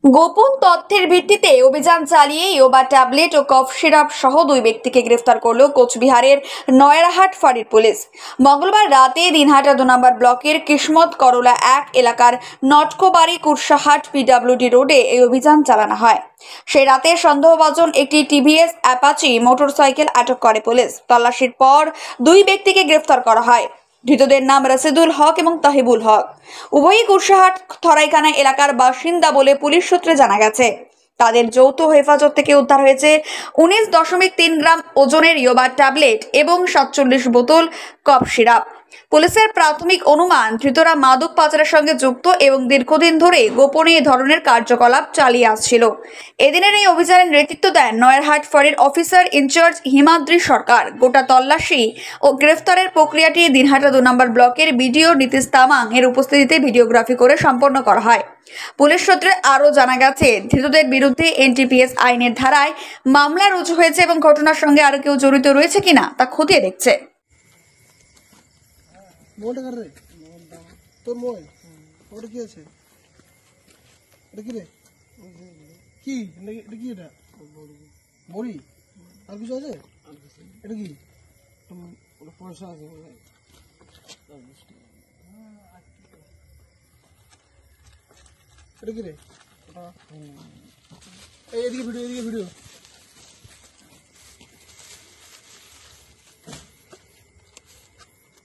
গোপন তথ্যের ভিত্তিতে অভিযান চালিয়ে ইয়োবা ট্যাবলেট ও কফ সিরাপ সহ দুই ব্যক্তিকে গ্রেফতার করল কোচবিহারের নয়রাহাট ফাঁড়ির পুলিশ। মঙ্গলবার রাতে দিনহাটা 2 নম্বর ব্লকের কিসমত করলা 1 এলাকার নটকোবাড়ি কুরসাহাট পিডব্লিউডি রোডে এই অভিযান চালানো হয়। সেই রাতে সন্দেহভাজন একটি টিভিএস অ্যাপাচি মোটরসাইকেল আটক করে পুলিশ। তল্লাশির পর দুই ব্যক্তিকে গ্রেফতার করা হয়। ধৃতদের নাম রাশিদুল হক এবং তাহিবুল হক। উভয়ই কুরসাহাট থরাইখানা এলাকার বাসিন্দা বলে পুলিশ সূত্রে জানা গেছে। তাদের যৌথ হেফাজত থেকে উদ্ধার হয়েছে 19.3 গ্রাম ওজনের ইয়োবা ট্যাবলেট এবং 47 বোতল কফ সিরাপ। পুলিশের প্রাথমিক অনুমান ধৃতরা মাদক পাচারের সঙ্গে যুক্ত এবং দীর্ঘদিন ধরে গোপনে এ ধরনের কার্যকলাপ চালিয়ে আসছিল। এদিনের এই অভিযানের নেতৃত্ব দেন নয়রহাট ফাঁড়ির অফিসার ইনচার্জ হিমাদ্রি সরকার। গোটা তল্লাশি ও গ্রেফতারের প্রক্রিয়াটি দিনহাটা 2 নম্বর ব্লকের বিডিও নীতিশ তামাং এর উপস্থিতিতে ভিডিওগ্রাফি করে সম্পন্ন করা হয়। পুলিশ সূত্রে আরও জানা গেছে, ধৃতদের বিরুদ্ধে এনটিপিএস আইনের ধারায় মামলা রুজু হয়েছে এবং ঘটনার সঙ্গে আরও কেউ জড়িত রয়েছে কিনা তা খতিয়ে দেখছে। মোবাইলটা কার রে? তোর মোবাইল? ওটা কি আছে? এটা কি রে? কি? এটা কি এটা? বড়ি? আর কিছু আছে? এটা কি? ওটা পয়সা আছে। এটা কি রে? এদিকে ভিডিও, এদিকে ভিডিও।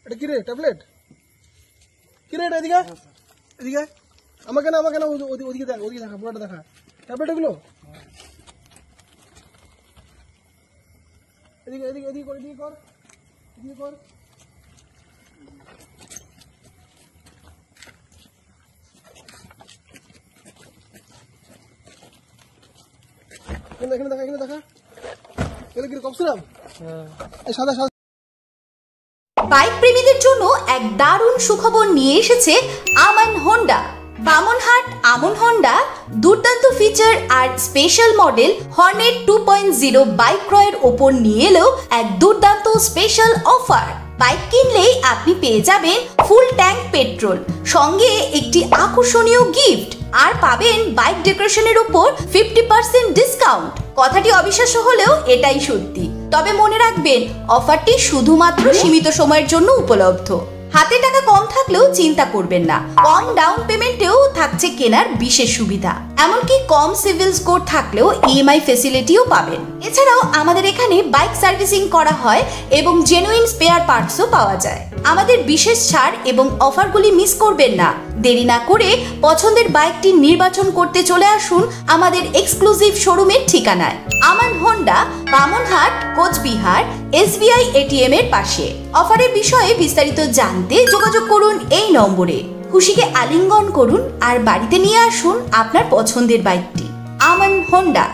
এটা কি রে? ট্যাবলেট? কি রে এটা? এদিকে এদিকে আমাকে না ওদিকে দেখ, ওদিকে দেখা, পুরোটা দেখা। ট্যাবলেট এগুলো এদিকে এদিকে এদিকে কর, এদিকে কর, এদিকে কর। এখানে দেখা, এখানে দেখা। এগুলো কি কফ সিরাপ? এই সাদা সাদা। বাইক প্রেমীদের জন্য এক দারুণ সুখবর নিয়ে এসেছে আমান হোন্ডা। বামনহাট আমন হোন্ডা দুর্দান্ত ফিচার আর স্পেশাল মডেল হর্নেট 2.0 বাইক ক্রয়ের ওপর নিয়ে এলো এক দুর্দান্ত স্পেশাল অফার। বাইক কিনলেই আপনি পেয়ে যাবেন ফুল ট্যাঙ্ক পেট্রোল, সঙ্গে একটি আকর্ষণীয় গিফট, আর পাবেন বাইক ডেকোরেশনের উপর 50% ডিসকাউন্ট। কথাটি অবিশ্বাস্য হলেও এটাই সত্যি। তবে মনে রাখবেন, অফারটি শুধুমাত্র সীমিত সময়ের জন্য উপলব্ধ। হাতে টাকা কম থাকলেও চিন্তা করবেন না, কম ডাউন পেমেন্টেও থাকছে কেনার বিশেষ সুবিধা। এমনকি কম সিভিল স্কোর থাকলেও ইএমআই ফ্যাসিলিটিও পাবেন। এছাড়াও আমাদের এখানে বাইক সার্ভিসিং করা হয় এবং জেনুইন স্পেয়ার পার্টসও পাওয়া যায়। আমাদের বিশেষ ছাড় এবং অফারগুলি মিস করবেন না। দেরি না করে পছন্দের বাইকটি নির্বাচন করতে চলে আসুন আমাদের এক্সক্লুসিভ শোরুমের ঠিকানায়, Aman Honda, Bamanhat, Cooch Behar, SBI ATM এর পাশে। অফারের বিষয়ে বিস্তারিত জানতে যোগাযোগ করুন এই নম্বরে। খুশিকে আলিঙ্গন করুন আর বাড়িতে নিয়ে আসুন আপনার পছন্দের বাইকটি। আমান হোন্ডা।